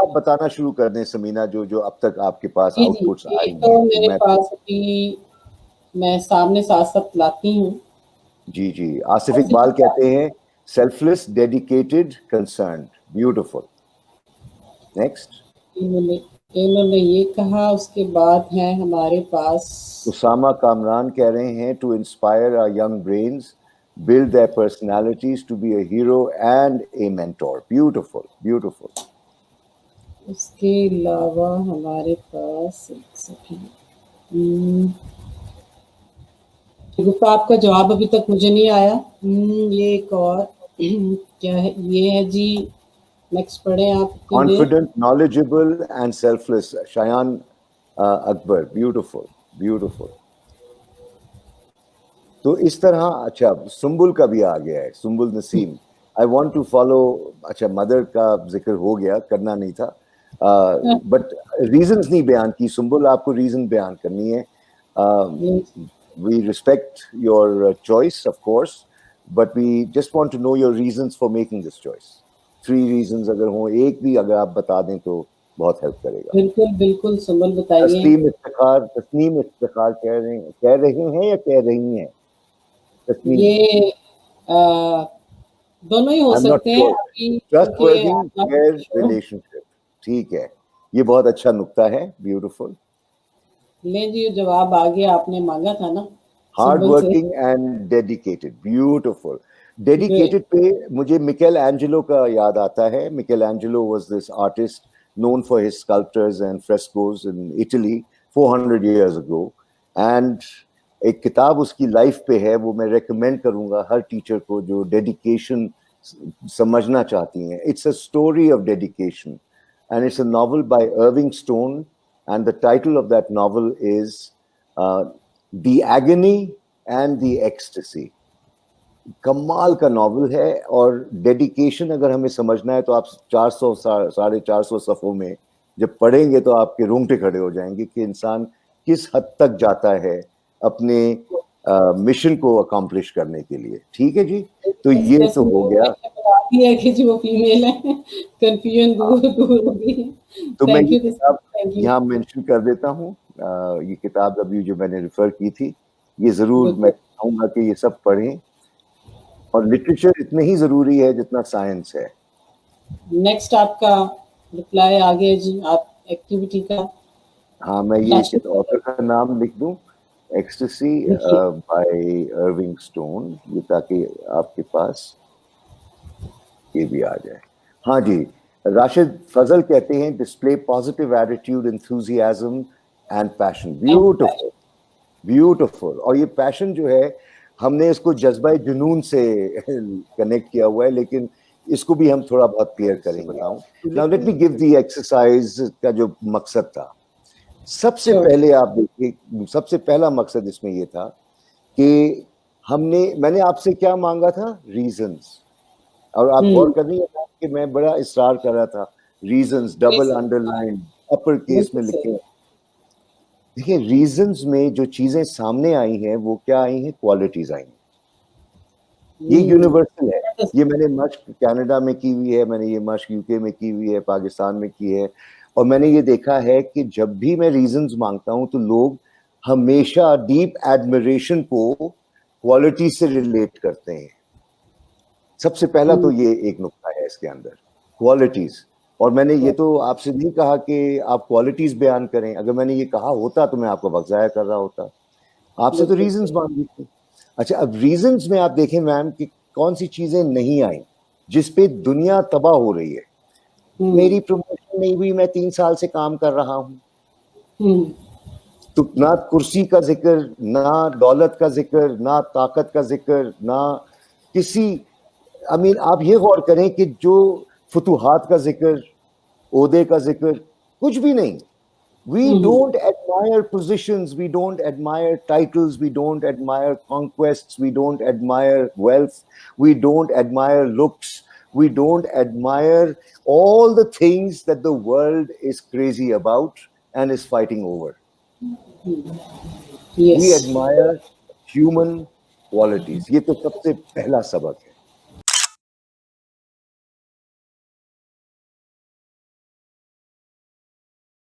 आप बताना शुरू कर दें समीना, जो जो अब तक आपके पास जी जी, आउटपुट्स आई ये तो हैं, मेरे मैं पास अभी मैं सामने साथ साथ लाती हूँ। जी जी। आसिफ इकबाल कहते हैं selfless, dedicated, concerned, beautiful. Next. इन्होंने इन्होंने ये कहा, उसके बाद है हमारे पास उसामा कामरान कह रहे हैं to inspire our young brains, build their personalities to be a hero and a mentor. Beautiful, beautiful. उसके अलावा हमारे पास एक सेकंड, गुप्ता आपका जवाब अभी तक मुझे नहीं आया। ये एक और क्या है, ये है जी, नेक्स्ट पढ़े आप। Confident, knowledgeable and selfless. Shayan Akbar. Beautiful, beautiful. तो इस तरह, अच्छा सुम्बुल का भी आ गया है, Sumbul Naseem. I want to follow, अच्छा मदर का जिक्र हो गया, करना नहीं था, बट रीजंस नहीं बयान की। सुम्बुल आपको रीजन बयान करनी है। We respect your choice of course, but we just want to know your reasons for making this choice. 3 reasons अगर हो, एक भी अगर आप बता दें तो बहुत हेल्प करेगा। बिल्कुल बिल्कुल, सुम्बुल बताइए। तस्नीम इफ्तिखार कह रहे हैं या कह रही हैं? ये दोनों ही हो I'm not सकते हैं sure. अभी, क्योंकि Trustworthy, fair relationship. ठीक है, ये बहुत अच्छा नुक्ता है, ब्यूटीफुल। ले जी, जवाब आ गया, आपने मांगा था ना। Hard working and dedicated, beautiful. Dedicated पे मुझे मिकेल एंजेलो का याद आता है। Mikel Angelo was this artist known for his sculptures and frescoes in Italy 400 years ago, and एक किताब उसकी लाइफ पे है, वो मैं रेकमेंड करूंगा हर टीचर को जो डेडिकेशन समझना चाहती हैं। It's a story of dedication and it's a novel bye अर्विंग stone, and the title of that novel is the agony and the ecstasy. कमाल का नॉवल है, और डेडिकेशन अगर हमें समझना है तो आप 400 450 सफ़ों में जब पढ़ेंगे तो आपके रोंगटे खड़े हो जाएंगे कि इंसान किस हद तक जाता है अपने मिशन को अकम्प्लिश करने के लिए। ठीक है जी, तो ये तो हो गया है कि जी वो फीमेल है, कंफ्यूजन दूर दूर हो गई। तो मैं थैंक ये यू, किताब थैंक यू। यहाँ मेंशन कर देता हूँ। ये किताब अभी जो मैंने रेफर की थी, ये जरूर मैं चाहूंगा कि ये सब पढ़ें, और लिटरेचर इतने ही जरूरी है जितना साइंस है। नेक्स्ट आपका रिप्लाई आ गया जी, आप एक्टिविटी का। हाँ, मैं ये ऑथर का नाम लिख दूं, एक्सटेसी बाय अर्विंग स्टोन, ये ताकि आपके पास ये भी आ जाए। हाँ जी, राशिद फजल कहते हैं display positive attitude, enthusiasm and passion. Beautiful, beautiful. और ये पैशन जो है, हमने इसको जज्बा जुनून से कनेक्ट किया हुआ है, लेकिन इसको भी हम थोड़ा बहुत क्लियर करेंगे। Now let me give the exercise का जो मकसद था। सबसे पहले आप देखिए, सबसे पहला मकसद इसमें ये था कि मैंने आपसे क्या मांगा था? रीजंस। और आप गौर कर रही है कि मैं बड़ा इसरार कर रहा था, reasons double underline upper case में लिखे। देखिए, रीजंस में जो चीजें सामने आई हैं वो क्या आई हैं? क्वालिटीज आई हैं। ये यूनिवर्सल है। ये मैंने मश्क कनाडा में की हुई है, मैंने ये मश्क यूके में की हुई है, पाकिस्तान में की है, और मैंने ये देखा है कि जब भी मैं रीजंस मांगता हूं तो लोग हमेशा डीप एडमिरेशन को क्वालिटी से रिलेट करते हैं। सबसे पहला तो ये एक नुक्ता है इसके अंदर, क्वालिटीज। और मैंने ये तो आपसे नहीं कहा कि आप क्वालिटीज बयान करें, अगर मैंने ये कहा होता तो मैं आपको वक्त ज़ाया कर रहा होता, आपसे तो रीजंस मांगी थी। अच्छा, अब रीजंस में आप देखें मैम कि कौन सी चीजें नहीं आई जिसपे दुनिया तबाह हो रही है। मेरी प्रमोशन नहीं हुई, मैं 3 साल से काम कर रहा हूं। तो ना कुर्सी का जिक्र, ना दौलत का जिक्र, ना ताकत का जिक्र, ना किसी आप ये गौर करें कि जो फतूहात का जिक्र, ओहदे का जिक्र, कुछ भी नहीं। We don't admire positions, we don't admire titles, we don't admire conquests, we don't admire wealth, we don't admire looks, we don't admire all the things that the world is crazy about and is fighting over. Yes. We admire human qualities. ये तो सबसे पहला सबक है।